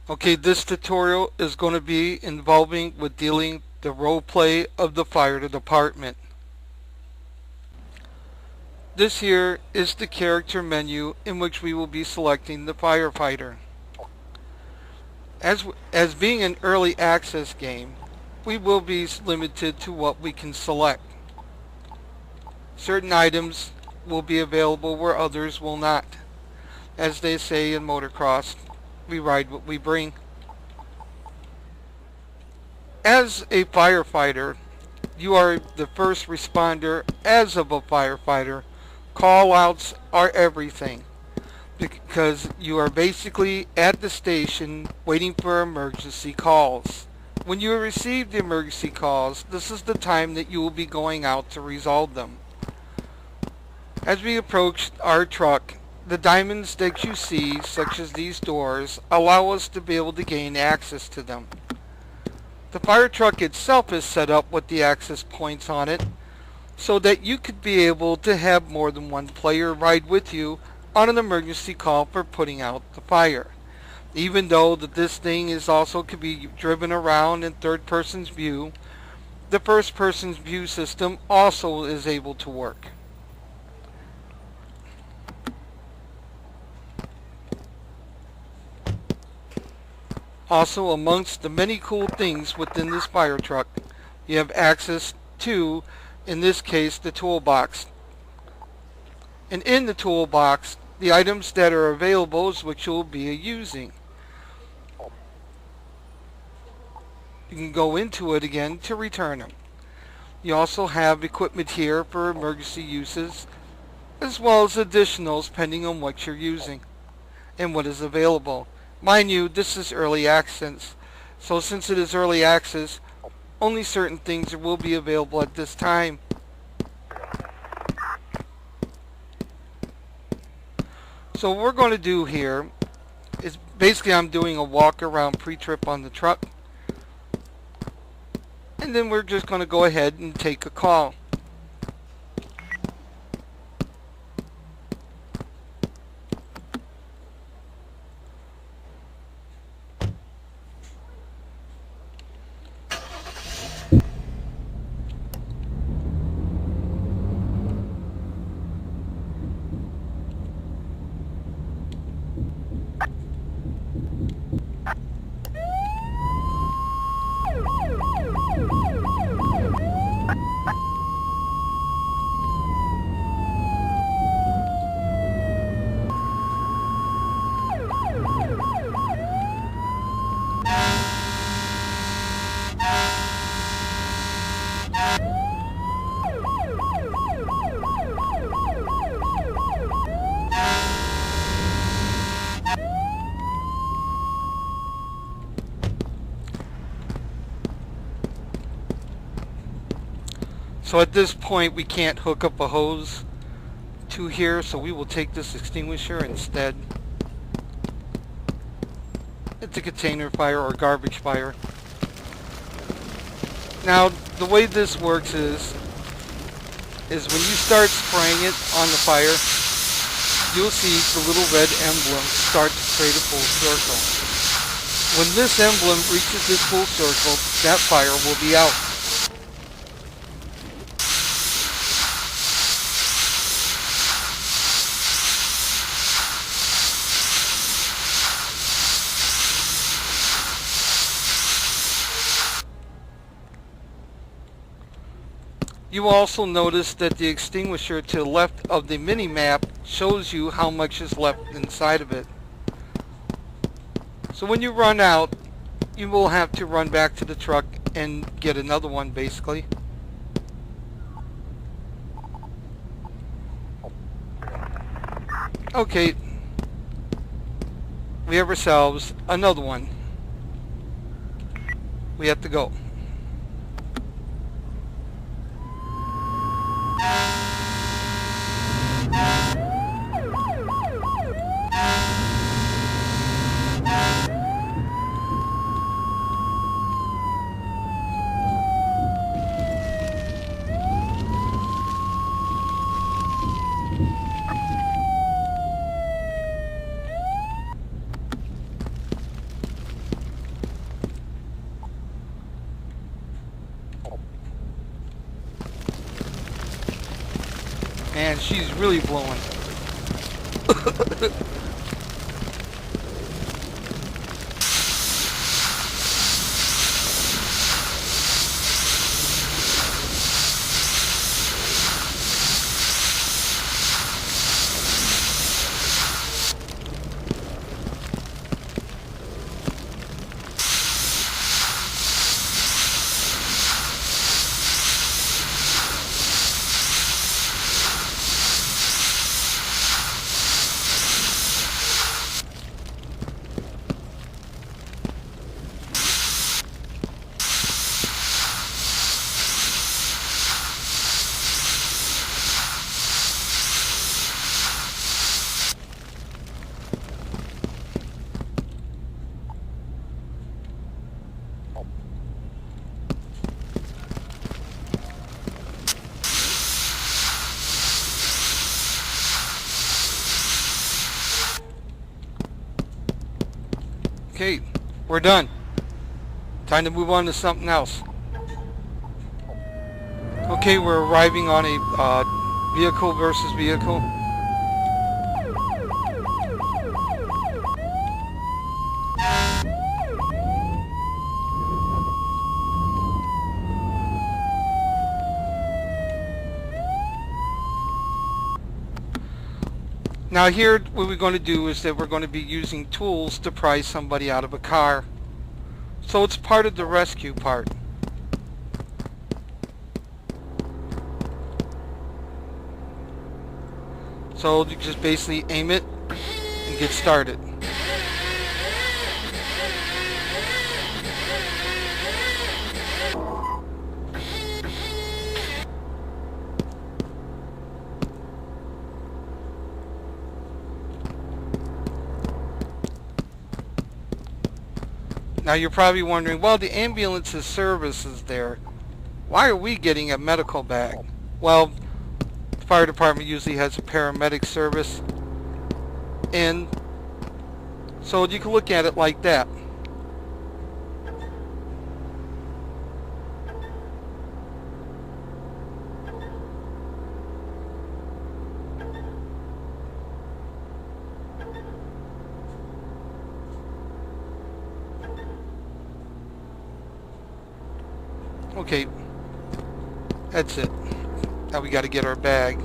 Okay, this tutorial is going to be involving with dealing the role play of the fire department. This here is the character menu in which we will be selecting the firefighter. As being an early access game, we will be limited to what we can select. Certain items will be available where others will not. As they say in motocross, we ride what we bring. As a firefighter, you are the first responder. As of a firefighter, call outs are everything because you are basically at the station waiting for emergency calls. When you receive the emergency calls, this is the time that you will be going out to resolve them. As we approach our truck, the diamonds that you see, such as these doors, allow us to be able to gain access to them. The fire truck itself is set up with the access points on it so that you could be able to have more than one player ride with you on an emergency call for putting out the fire. Even though that this thing is also could be driven around in third person's view, the first person's view system also is able to work. Also, amongst the many cool things within this fire truck, you have access to, in this case, the toolbox. And in the toolbox, the items that are available is what you'll be using. You can go into it again to return them. You also have equipment here for emergency uses, as well as additionals depending on what you're using and what is available. Mind you, this is early access, so since it is early access, only certain things will be available at this time. So what we're going to do here is basically I'm doing a walk around pre-trip on the truck, and then we're just going to go ahead and take a call. So at this point we can't hook up a hose to here, so we will take this extinguisher instead. It's a container fire or garbage fire. Now the way this works is when you start spraying it on the fire, you'll see the little red emblem start to create a full circle. When this emblem reaches this full circle, that fire will be out. You will also notice that the extinguisher to the left of the mini-map shows you how much is left inside of it. So when you run out, you will have to run back to the truck and get another one basically. Okay, we have ourselves another one. We have to go. And she's really blowing. Okay, we're done. Time to move on to something else. Okay, we're arriving on a vehicle versus vehicle. Now here, what we're going to do is that we're going to be using tools to pry somebody out of a car. So it's part of the rescue part. So you just basically aim it and get started. Now you're probably wondering, well, the ambulance's service is there. Why are we getting a medical bag? Well, the fire department usually has a paramedic service. And so you can look at it like that. Okay, that's it. Now we got to get our bag.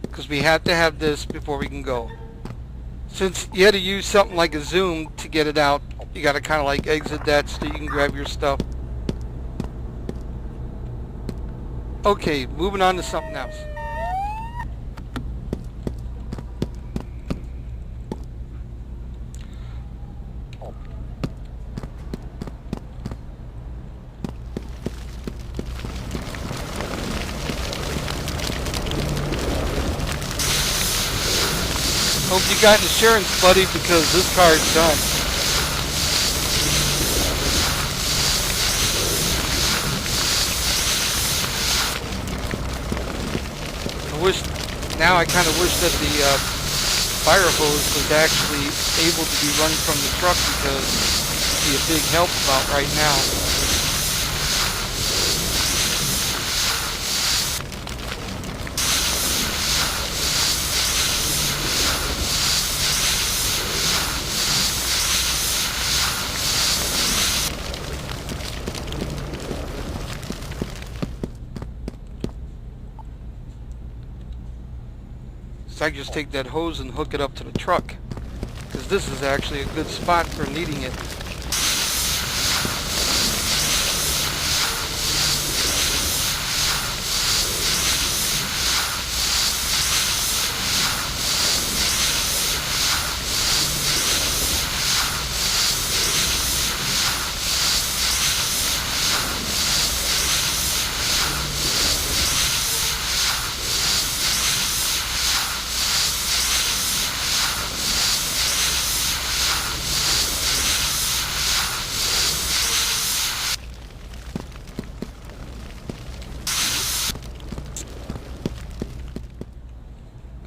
Because we have to have this before we can go. Since you had to use something like a zoom to get it out, you got to kind of like exit that so you can grab your stuff. Okay, moving on to something else. Hope you got insurance, buddy, because this car is done. Now I kind of wish that the fire hose was actually able to be run from the truck, because it'd be a big help about right now. So I just take that hose and hook it up to the truck, because this is actually a good spot for needing it.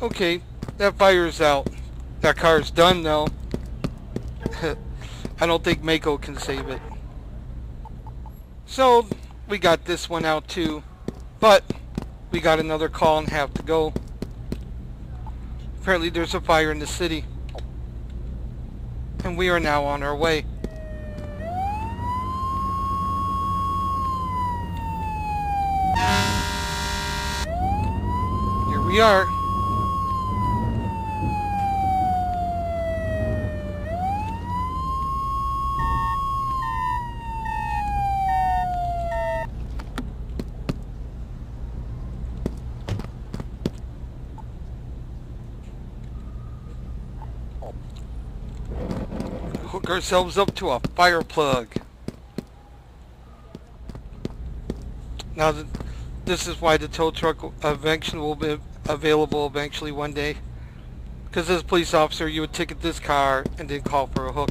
Okay, that fire's out. That car's done though. I don't think Mako can save it. So we got this one out too, but we got another call and have to go. Apparently there's a fire in the city, and we are now on our way. Here we are. Hook ourselves up to a fire plug. Now, this is why the tow truck eventually will be available eventually one day. Because as a police officer, you would ticket this car and then call for a hook.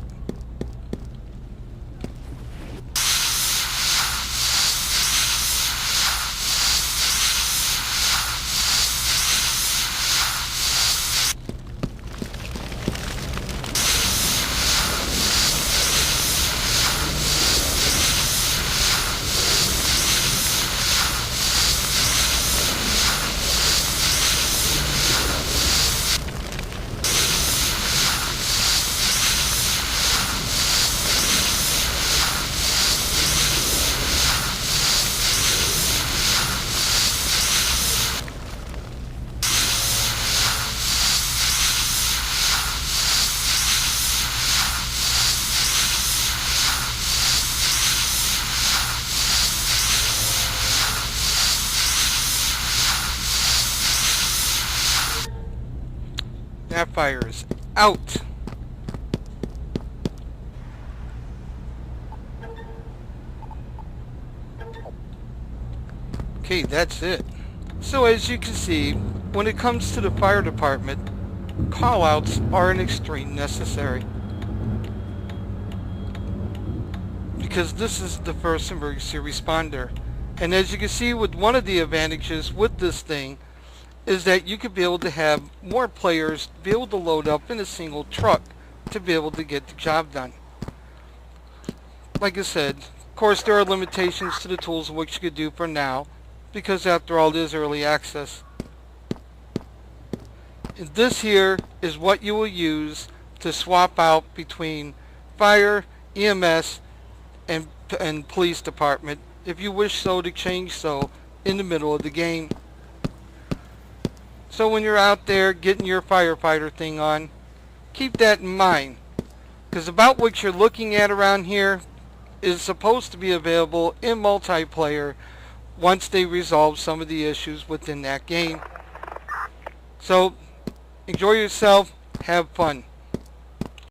That fire is out. Okay, that's it. So as you can see, when it comes to the fire department, call-outs are an extreme necessary. Because this is the first emergency responder. And as you can see, with one of the advantages with this thing is that you could be able to have more players be able to load up in a single truck to be able to get the job done. Like I said, of course there are limitations to the tools of what you could do for now, because after all it is early access. And this here is what you will use to swap out between fire, EMS, and police department, if you wish so to change so in the middle of the game. So when you're out there getting your firefighter thing on, keep that in mind, because about what you're looking at around here is supposed to be available in multiplayer once they resolve some of the issues within that game. So enjoy yourself, have fun.